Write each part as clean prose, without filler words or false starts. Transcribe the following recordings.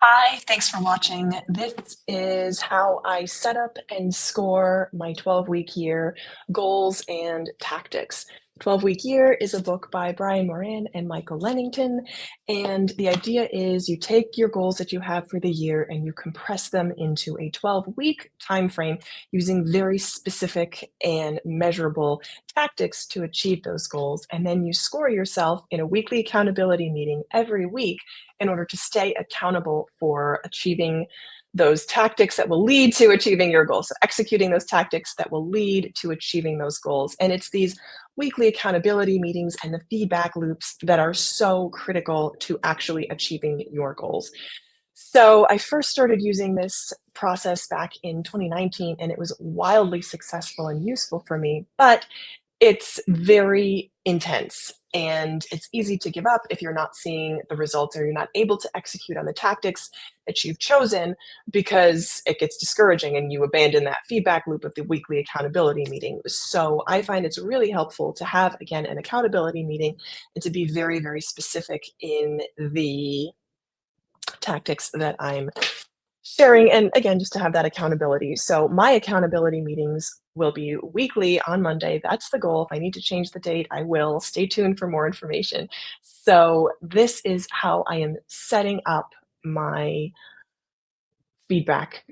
Hi, thanks for watching. This is how I set up and score my 12-week year goals and tactics. 12-Week Year is a book by Brian Moran and Michael Lennington, and the idea is you take your goals that you have for the year and you compress them into a 12-week time frame using very specific and measurable tactics to achieve those goals. And then you score yourself in a weekly accountability meeting every week in order to stay accountable for achieving those tactics that will lead to achieving your goals. So executing those tactics that will lead to achieving those goals. And it's these weekly accountability meetings and the feedback loops that are so critical to actually achieving your goals. So I first started using this process back in 2019, and it was wildly successful and useful for me. But it's very intense, and it's easy to give up if you're not seeing the results or you're not able to execute on the tactics that you've chosen because it gets discouraging and you abandon that feedback loop of the weekly accountability meeting. So I find it's really helpful to have, again, an accountability meeting and to be very, very specific in the tactics that I'm sharing, and again, just to have that accountability. So my accountability meetings will be weekly on Monday. That's the goal. If I need to change the date, I will. Stay tuned for more information. So this is how I am setting up my feedback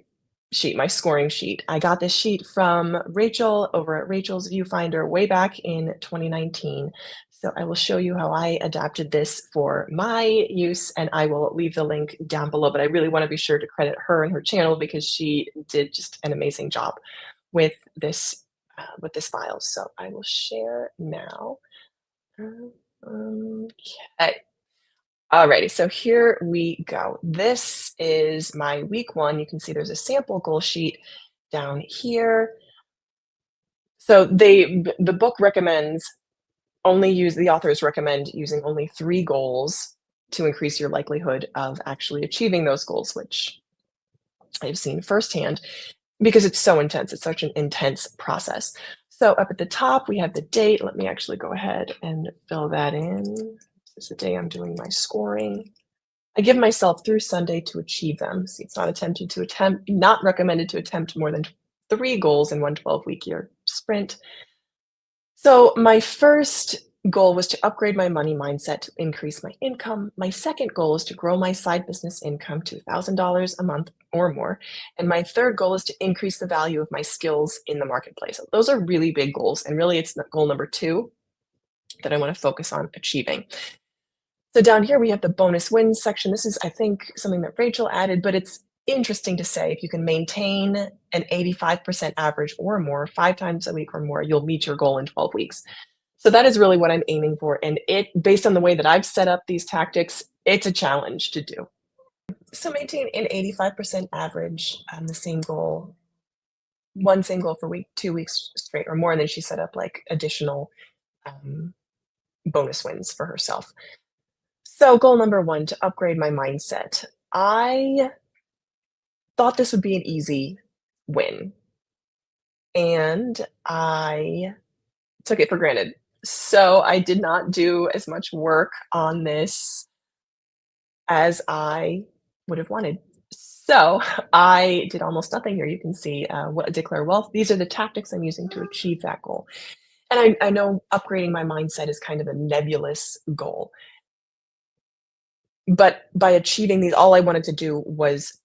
sheet, my scoring sheet. I got this sheet from Rachel over at Rachel's Viewfinder way back in 2019. So I will show you how I adapted this for my use, and I will leave the link down below, but I really want to be sure to credit her and her channel because she did just an amazing job with this file. So I will share now. Okay. Alrighty, so here we go. This is my week one. You can see there's a sample goal sheet down here. So the book recommends the authors recommend using only 3 goals to increase your likelihood of actually achieving those goals, which I've seen firsthand because it's so intense. It's such an intense process. So up at the top, we have the date. Let me actually go ahead and fill that in. This is the day I'm doing my scoring. I give myself through Sunday to achieve them. See, it's not recommended to attempt more than 3 goals in one 12-week year sprint. So my first goal was to upgrade my money mindset to increase my income. My second goal is to grow my side business income to $1,000 a month or more. And my third goal is to increase the value of my skills in the marketplace. So those are really big goals. And really, it's goal number 2 that I want to focus on achieving. So down here we have the bonus wins section. This is, I think, something that Rachel added, but it's interesting to say if you can maintain an 85% average or more 5 times a week or more, you'll meet your goal in 12 weeks. So that is really what I'm aiming for. And based on the way that I've set up these tactics, it's a challenge to do. So maintain an 85% average, the same goal, one same goal for week, 2 weeks straight or more. And then she set up like additional um, bonus wins for herself. So goal number 1, to upgrade my mindset. I thought this would be an easy win, and I took it for granted. So I did not do as much work on this as I would have wanted. So I did almost nothing here. You can see declare wealth. These are the tactics I'm using to achieve that goal. And I know upgrading my mindset is kind of a nebulous goal. But by achieving these, all I wanted to do was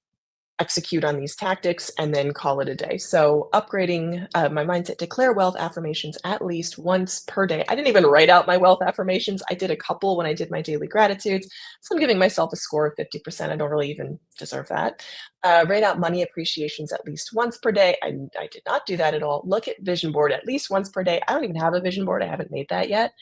execute on these tactics and then call it a day. So upgrading my mindset, declare wealth affirmations at least once per day. I didn't even write out my wealth affirmations. I did a couple when I did my daily gratitudes. So I'm giving myself a score of 50%. I don't really even deserve that. Write out money appreciations at least once per day. I did not do that at all. Look at vision board at least once per day. I don't even have a vision board. I haven't made that yet.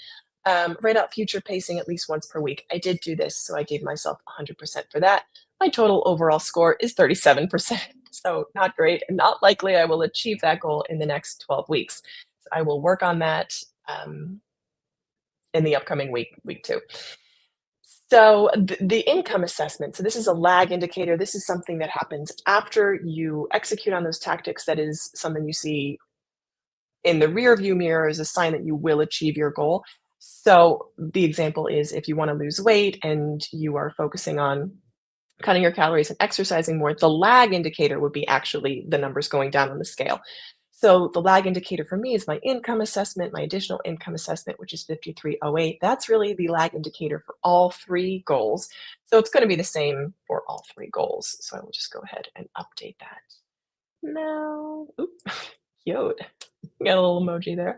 Write out future pacing at least once per week. I did do this, so I gave myself 100% for that. My total overall score is 37%, so not great, and not likely I will achieve that goal in the next 12 weeks. So I will work on that in the upcoming week 2. So the income assessment, so this is a lag indicator. This is something that happens after you execute on those tactics. That is something you see in the rear view mirror as a sign that you will achieve your goal. So the example is if you want to lose weight and you are focusing on cutting your calories and exercising more. The lag indicator would be actually the numbers going down on the scale. So the lag indicator for me is my income assessment, my additional income assessment, which is 5308. That's really the lag indicator for all three goals. So it's going to be the same for all three goals. So I will just go ahead and update that now. Oop, cute. Got a little emoji there.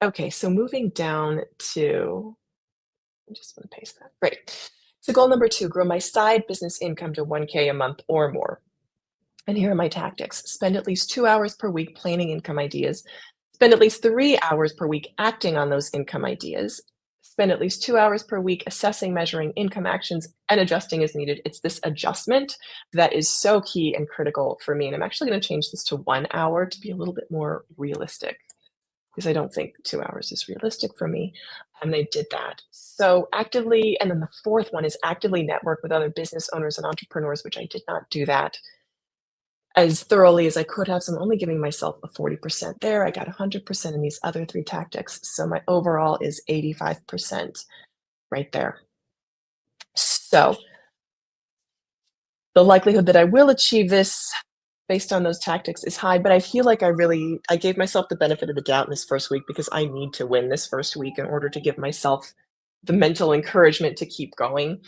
Okay, so moving down to, I just want to paste that. Great. So goal number 2, grow my side business income to 1K a month or more. And here are my tactics. Spend at least 2 hours per week planning income ideas. Spend at least 3 hours per week acting on those income ideas. Spend at least 2 hours per week assessing, measuring income actions, and adjusting as needed. It's this adjustment that is so key and critical for me. And I'm actually going to change this to 1 hour to be a little bit more realistic because I don't think 2 hours is realistic for me. And they did that. So actively, and then the fourth one is actively network with other business owners and entrepreneurs, which I did not do that as thoroughly as I could have. So I'm only giving myself a 40% there. I got 100% in these other three tactics. So my overall is 85% right there. So the likelihood that I will achieve this based on those tactics is high, but I feel like I gave myself the benefit of the doubt in this first week because I need to win this first week in order to give myself the mental encouragement to keep going.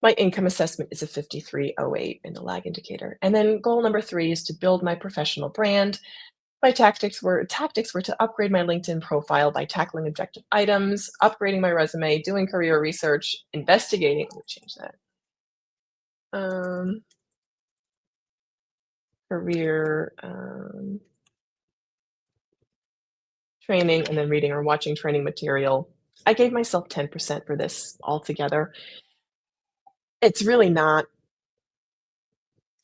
My income assessment is a 5308 in the lag indicator. And then goal number 3 is to build my professional brand. My tactics were to upgrade my LinkedIn profile by tackling objective items, upgrading my resume, doing career research, investigating. Let me change that. Um, career training, and then reading or watching training material. I gave myself 10% for this altogether. It's really not.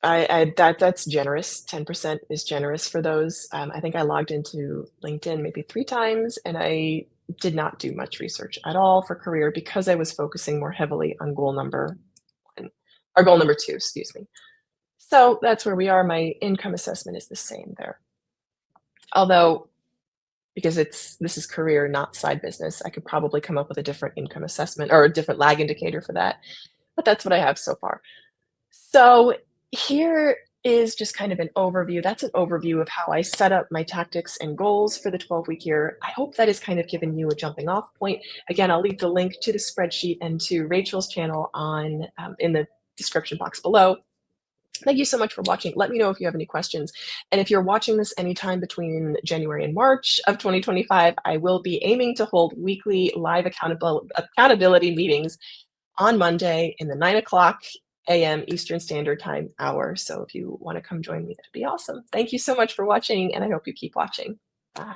That's generous. 10% is generous for those. I think I logged into LinkedIn maybe 3 times, and I did not do much research at all for career because I was focusing more heavily on goal number 1 or goal number 2, excuse me. So that's where we are. My income assessment is the same there. Although, because this is career, not side business, I could probably come up with a different income assessment or a different lag indicator for that, but that's what I have so far. So here is just kind of an overview. That's an overview of how I set up my tactics and goals for the 12-week year. I hope that has kind of given you a jumping off point. Again, I'll leave the link to the spreadsheet and to Rachel's channel on in the description box below. Thank you so much for watching. Let me know if you have any questions. And if you're watching this anytime between January and March of 2025, I will be aiming to hold weekly live accountability meetings on Monday in the 9 o'clock a.m. Eastern Standard Time hour. So if you want to come join me, that'd be awesome. Thank you so much for watching, and I hope you keep watching. Bye.